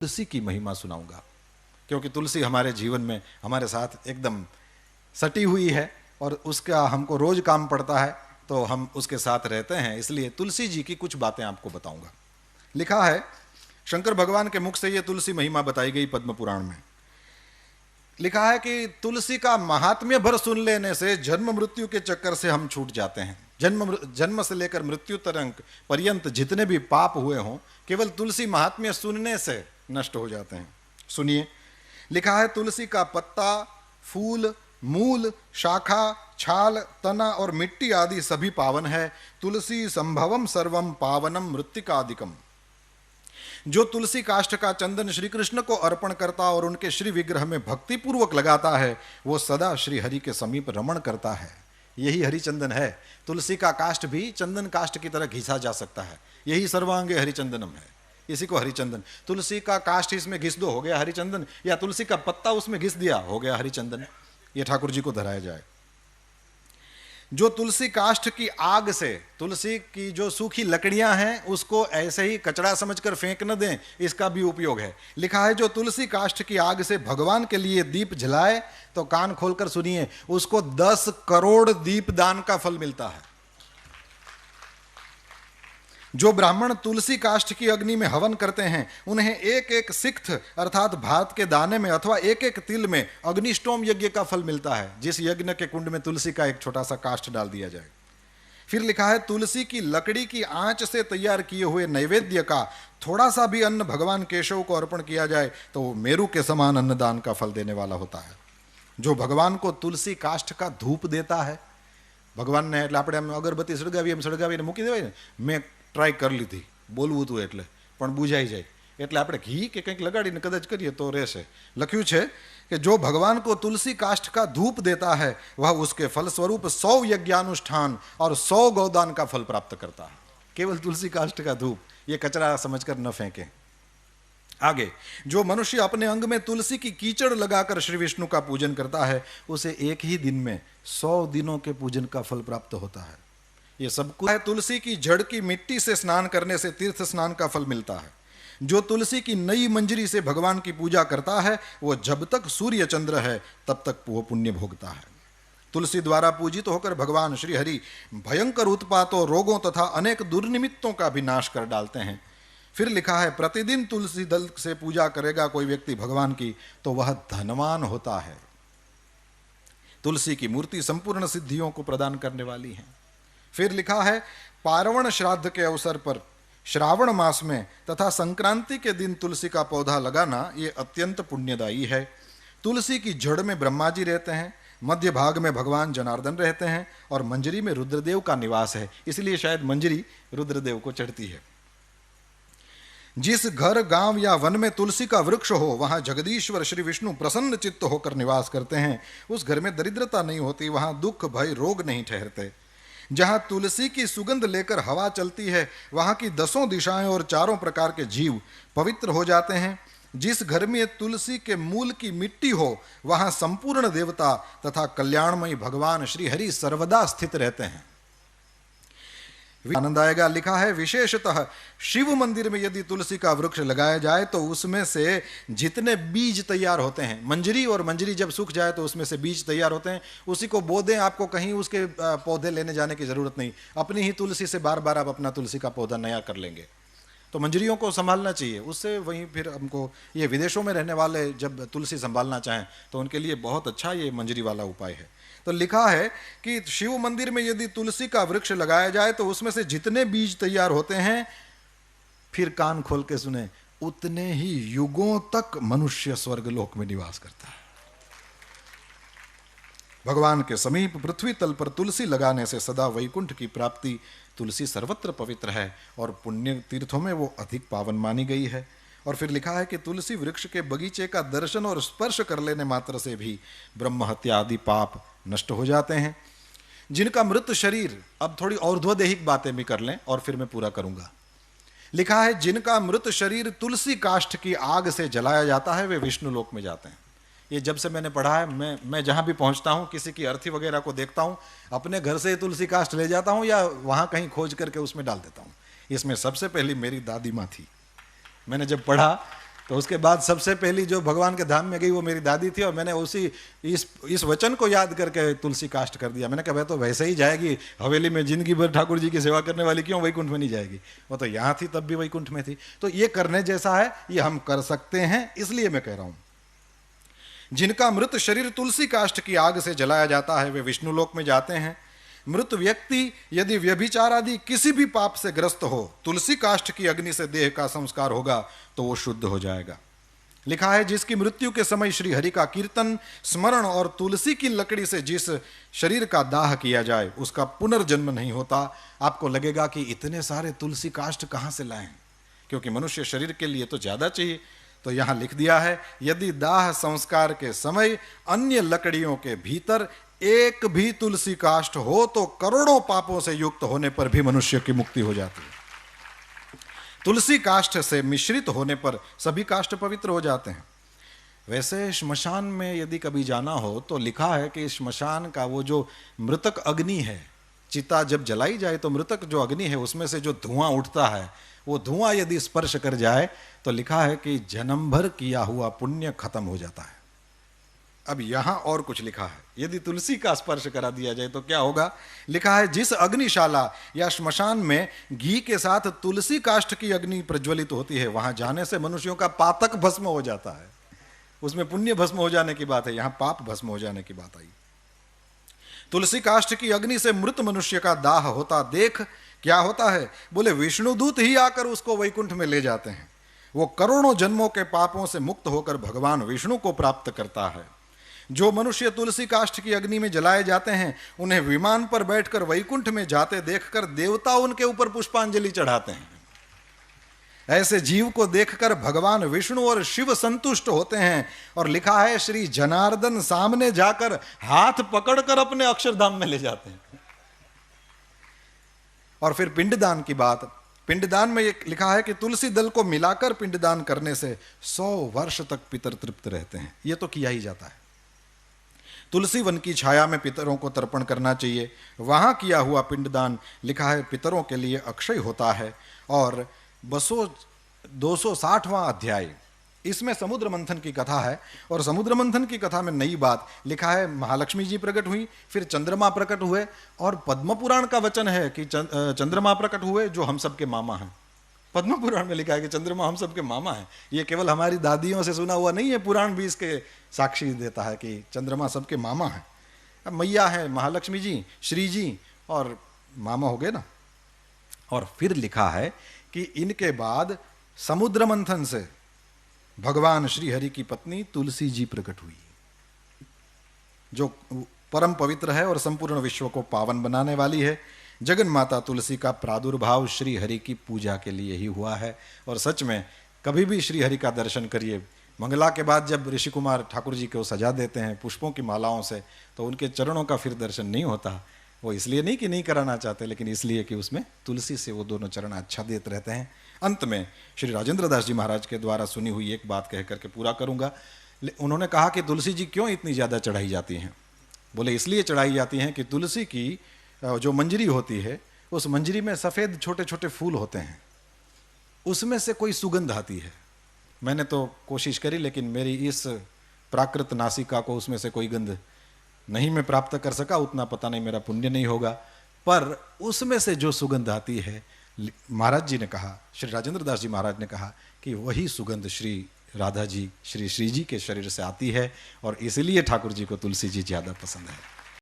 तुलसी की महिमा सुनाऊंगा, क्योंकि तुलसी हमारे जीवन में हमारे साथ एकदम सटी हुई है और उसका हमको रोज काम पड़ता है, तो हम उसके साथ रहते हैं। इसलिए तुलसी जी की कुछ बातें आपको बताऊंगा। लिखा है, शंकर भगवान के मुख से ये तुलसी महिमा बताई गई पद्म पुराण में। लिखा है कि तुलसी का महात्म्य भर सुन लेने से जन्म मृत्यु के चक्कर से हम छूट जाते हैं। जन्म से लेकर मृत्यु तक पर्यंत जितने भी पाप हुए हों, केवल तुलसी महात्म्य सुनने से नष्ट हो जाते हैं। सुनिए, लिखा है, तुलसी का पत्ता, फूल, मूल, शाखा, छाल, तना और मिट्टी आदि सभी पावन है। तुलसी संभवम सर्वम पावनम मृत्तिकादिकम। जो तुलसी काष्ठ का चंदन श्री कृष्ण को अर्पण करता और उनके श्री विग्रह में भक्ति पूर्वक लगाता है, वो सदा श्री हरि के समीप रमण करता है। यही हरिचंदन है। तुलसी का काष्ठ भी चंदन काष्ठ की तरह घिसा जा सकता है। यही सर्वांगे हरिचंदनम है। इसी को हरिचंदन, तुलसी का काष्ठ इसमें घिस दो, हो गया हरिचंदन, या तुलसी का पत्ता उसमें घिस दिया, हो गया हरिचंदन। ये ठाकुर जी को धराया जाए। जो तुलसी काष्ठ की आग से, तुलसी की जो सूखी लकड़ियां हैं उसको ऐसे ही कचरा समझकर फेंक न दें, इसका भी उपयोग है। लिखा है, जो तुलसी काष्ठ की आग से भगवान के लिए दीप जलाए, तो कान खोलकर सुनिए, उसको 10 करोड़ दीप दान का फल मिलता है। जो ब्राह्मण तुलसी काष्ठ की अग्नि में हवन करते हैं, उन्हें एक एक सिक्त अर्थात भात के दाने में अथवा एक एक तिल में अग्निष्टोम यज्ञ का फल मिलता है, जिस यज्ञ के कुंड में तुलसी का एक छोटा सा काष्ठ डाल दिया जाए। फिर लिखा है, तुलसी की लकड़ी की आंच से तैयार किए हुए नैवेद्य का थोड़ा सा भी अन्न भगवान केशव को अर्पण किया जाए तो वो मेरु के समान अन्नदान का फल देने वाला होता है। जो भगवान को तुलसी काष्ठ का धूप देता है, भगवान ने એટલે આપણે અગરબત્તી સળગાવીને મૂકી દેવાય ને, મેં ટ્રાય કરી લીધી બોલવું હતું એટલે, પણ બુઝાઈ જાય, એટલે આપણે ઘી કે કંઈક લગાડીને કદાચ કરીએ તો રહેશે। લખ્યું છે કે जो भगवान को तुलसी काष्ठ का धूप देता है, वह उसके फलस्वरूप 100 यज्ञानुष्ठान और 100 गौदान का फल प्राप्त करता है। केवल तुलसी काष्ठ का धूप, ये कचरा समझकर न फेंकें। आगे, जो मनुष्य अपने अंग में तुलसी की कीचड़ लगाकर श्री विष्णु का पूजन करता है, उसे एक ही दिन में 100 दिनों के पूजन का फल प्राप्त होता है। ये सब कुछ है। तुलसी की जड़ की मिट्टी से स्नान करने से तीर्थ स्नान का फल मिलता है। जो तुलसी की नई मंजरी से भगवान की पूजा करता है, वो जब तक सूर्य चंद्र है तब तक वो पुण्य भोगता है। तुलसी द्वारा पूजित होकर भगवान श्री हरि भयंकर उत्पातों, रोगों तथा अनेक दुर्निमित्तों का भी नाश कर डालते हैं। फिर लिखा है, प्रतिदिन तुलसी दल से पूजा करेगा कोई व्यक्ति भगवान की, तो वह धनवान होता है। तुलसी की मूर्ति संपूर्ण सिद्धियों को प्रदान करने वाली है। फिर लिखा है, पार्वण श्राद्ध के अवसर पर श्रावण मास में तथा संक्रांति के दिन तुलसी का पौधा लगाना ये अत्यंत पुण्यदायी है। तुलसी की जड़ में ब्रह्मा जी रहते हैं, मध्य भाग में भगवान जनार्दन रहते हैं और मंजरी में रुद्रदेव का निवास है, इसलिए शायद मंजरी रुद्रदेव को चढ़ती है। जिस घर, गांव या वन में तुलसी का वृक्ष हो, वहां जगदीश्वर श्री विष्णु प्रसन्न चित्त होकर निवास करते हैं। उस घर में दरिद्रता नहीं होती, वहां दुख, भय, रोग नहीं ठहरते। जहां तुलसी की सुगंध लेकर हवा चलती है, वहां की 10 दिशाएं और 4 प्रकार के जीव पवित्र हो जाते हैं। जिस घर में तुलसी के मूल की मिट्टी हो, वहां संपूर्ण देवता तथा कल्याणमयी भगवान श्री हरि सर्वदा स्थित रहते हैं। आनंद आएगा। लिखा है, विशेषतः शिव मंदिर में यदि तुलसी का वृक्ष लगाया जाए तो उसमें से जितने बीज तैयार होते हैं, मंजरी और मंजरी जब सूख जाए तो उसमें से बीज तैयार होते हैं, उसी को बो दें। आपको कहीं उसके पौधे लेने जाने की जरूरत नहीं, अपनी ही तुलसी से बार बार आप अपना तुलसी का पौधा नया कर लेंगे। तो मंजरियों को संभालना चाहिए, उससे वहीं फिर हमको, ये विदेशों में रहने वाले जब तुलसी संभालना चाहें तो उनके लिए बहुत अच्छा ये मंजरी वाला उपाय है। तो लिखा है कि शिव मंदिर में यदि तुलसी का वृक्ष लगाया जाए तो उसमें से जितने बीज तैयार होते हैं, फिर कान खोल के सुने, उतने ही युगों तक मनुष्य स्वर्गलोक में निवास करता है। भगवान के समीप पृथ्वी तल पर तुलसी लगाने से सदा वैकुंठ की प्राप्ति। तुलसी सर्वत्र पवित्र है और पुण्य तीर्थों में वो अधिक पावन मानी गई है। और फिर लिखा है कि तुलसी वृक्ष के बगीचे का दर्शन और स्पर्श कर लेने मात्र से भी ब्रह्म हत्या आदि पाप नष्ट हो जाते हैं। जिनका मृत शरीर, अब थोड़ी और्ध्वदेहिक बातें भी कर लें और फिर मैं पूरा करूंगा। लिखा है, जिनका मृत शरीर तुलसी काष्ठ की आग से जलाया जाता है, वे विष्णु लोक में जाते हैं। ये जब से मैंने पढ़ा है, मैं जहां भी पहुंचता हूं, किसी की अर्थी वगैरह को देखता हूं, अपने घर से तुलसी काष्ठ ले जाता हूं या वहां कहीं खोज करके उसमें डाल देता हूं। इसमें सबसे पहली मेरी दादी माँ थी। मैंने जब पढ़ा तो उसके बाद सबसे पहली जो भगवान के धाम में गई वो मेरी दादी थी, और मैंने उसी इस वचन को याद करके तुलसी काष्ठ कर दिया। मैंने कहा भाई तो वैसे ही जाएगी हवेली में, जिंदगी भर ठाकुर जी की सेवा करने वाली क्यों वैकुंठ में नहीं जाएगी? वो तो यहाँ थी तब भी वैकुंठ में थी। तो ये करने जैसा है, ये हम कर सकते हैं, इसलिए मैं कह रहा हूं। जिनका मृत शरीर तुलसी काष्ठ की आग से जलाया जाता है वे विष्णु लोक में जाते हैं। मृत व्यक्ति यदि व्यभिचार आदि किसी भी पाप से ग्रस्त हो, तुलसी काष्ठ की अग्नि से देह का संस्कार होगा तो वो शुद्ध हो जाएगा। लिखा है, जिसकी मृत्यु के समय श्री हरि का कीर्तन स्मरण और तुलसी की लकड़ी से जिस शरीर का दाह किया जाए उसका पुनर्जन्म नहीं होता। आपको लगेगा कि इतने सारे तुलसी काष्ठ कहां से लाएं, क्योंकि मनुष्य शरीर के लिए तो ज्यादा चाहिए। तो यहां लिख दिया है, यदि दाह संस्कार के समय अन्य लकड़ियों के भीतर एक भी तुलसी काष्ठ हो तो करोड़ों पापों से युक्त होने पर भी मनुष्य की मुक्ति हो जाती है। तुलसी काष्ठ से मिश्रित होने पर सभी काष्ठ पवित्र हो जाते हैं। वैसे श्मशान में यदि कभी जाना हो तो लिखा है कि श्मशान का वो जो मृतक अग्नि है, चिता जब जलाई जाए तो मृतक जो अग्नि है उसमें से जो धुआं उठता है, वो धुआं यदि स्पर्श कर जाए तो लिखा है कि जन्म भर किया हुआ पुण्य खत्म हो जाता है। अब यहां और कुछ लिखा है, यदि तुलसी का स्पर्श करा दिया जाए तो क्या होगा? लिखा है, जिस अग्निशाला या श्मशान में घी के साथ तुलसी काष्ठ की अग्नि प्रज्वलित होती है वहां जाने से मनुष्यों का पातक भस्म हो जाता है। उसमें पुण्य भस्म हो जाने की बात है, यहां पाप भस्म हो जाने की बात आई। तुलसी काष्ठ की अग्नि से मृत मनुष्य का दाह होता देख क्या होता है? बोले विष्णुदूत ही आकर उसको वैकुंठ में ले जाते हैं। वो करोड़ों जन्मों के पापों से मुक्त होकर भगवान विष्णु को प्राप्त करता है। जो मनुष्य तुलसी काष्ठ की अग्नि में जलाए जाते हैं उन्हें विमान पर बैठकर वैकुंठ में जाते देखकर देवता उनके ऊपर पुष्पांजलि चढ़ाते हैं। ऐसे जीव को देखकर भगवान विष्णु और शिव संतुष्ट होते हैं, और लिखा है, श्री जनार्दन सामने जाकर हाथ पकड़कर अपने अक्षरधाम में ले जाते हैं। और फिर पिंडदान की बात, पिंडदान में एक लिखा है कि तुलसी दल को मिलाकर पिंडदान करने से 100 वर्ष तक पितर तृप्त रहते हैं। यह तो किया ही जाता है। तुलसी वन की छाया में पितरों को तर्पण करना चाहिए। वहां किया हुआ पिंडदान लिखा है पितरों के लिए अक्षय होता है। और 260वां अध्याय, इसमें समुद्र मंथन की कथा है। और समुद्र मंथन की कथा में नई बात लिखा है, महालक्ष्मी जी प्रकट हुई, फिर चंद्रमा प्रकट हुए, और पद्म पुराण का वचन है कि चंद्रमा प्रकट हुए जो हम सबके मामा हैं। पद्म पुराण में लिखा है कि चंद्रमा हम सबके मामा हैं। ये केवल हमारी दादियों से सुना हुआ नहीं है, पुराण भी इसके साक्षी देता है कि चंद्रमा सबके मामा हैं। अब मैया है महालक्ष्मी जी, श्री जी, और मामा हो गए ना। और फिर लिखा है कि इनके बाद समुद्र मंथन से भगवान श्री हरि की पत्नी तुलसी जी प्रकट हुई, जो परम पवित्र है और संपूर्ण विश्व को पावन बनाने वाली है। जगन माता तुलसी का प्रादुर्भाव श्री हरि की पूजा के लिए ही हुआ है। और सच में कभी भी श्री हरि का दर्शन करिए, मंगला के बाद जब ऋषि कुमार ठाकुर जी को सजा देते हैं पुष्पों की मालाओं से, तो उनके चरणों का फिर दर्शन नहीं होता। वो इसलिए नहीं कि नहीं कराना चाहते, लेकिन इसलिए कि उसमें तुलसी से वो दोनों चरण आच्छादित रहते हैं। अंत में श्री राजेंद्र दास जी महाराज के द्वारा सुनी हुई एक बात कह करके पूरा करूंगा। उन्होंने कहा कि तुलसी जी क्यों इतनी ज़्यादा चढ़ाई जाती हैं? बोले इसलिए चढ़ाई जाती हैं कि तुलसी की जो मंजरी होती है, उस मंजरी में सफ़ेद छोटे छोटे फूल होते हैं, उसमें से कोई सुगंध आती है। मैंने तो कोशिश करी, लेकिन मेरी इस प्राकृत नासिका को उसमें से कोई गंध नहीं मैं प्राप्त कर सका। उतना पता नहीं मेरा पुण्य नहीं होगा, पर उसमें से जो सुगंध आती है, महाराज जी ने कहा, श्री राजेंद्र दास जी महाराज ने कहा कि वही सुगंध श्री राधा जी, श्री श्री जी के शरीर से आती है, और इसलिए ठाकुर जी को तुलसी जी ज़्यादा पसंद है।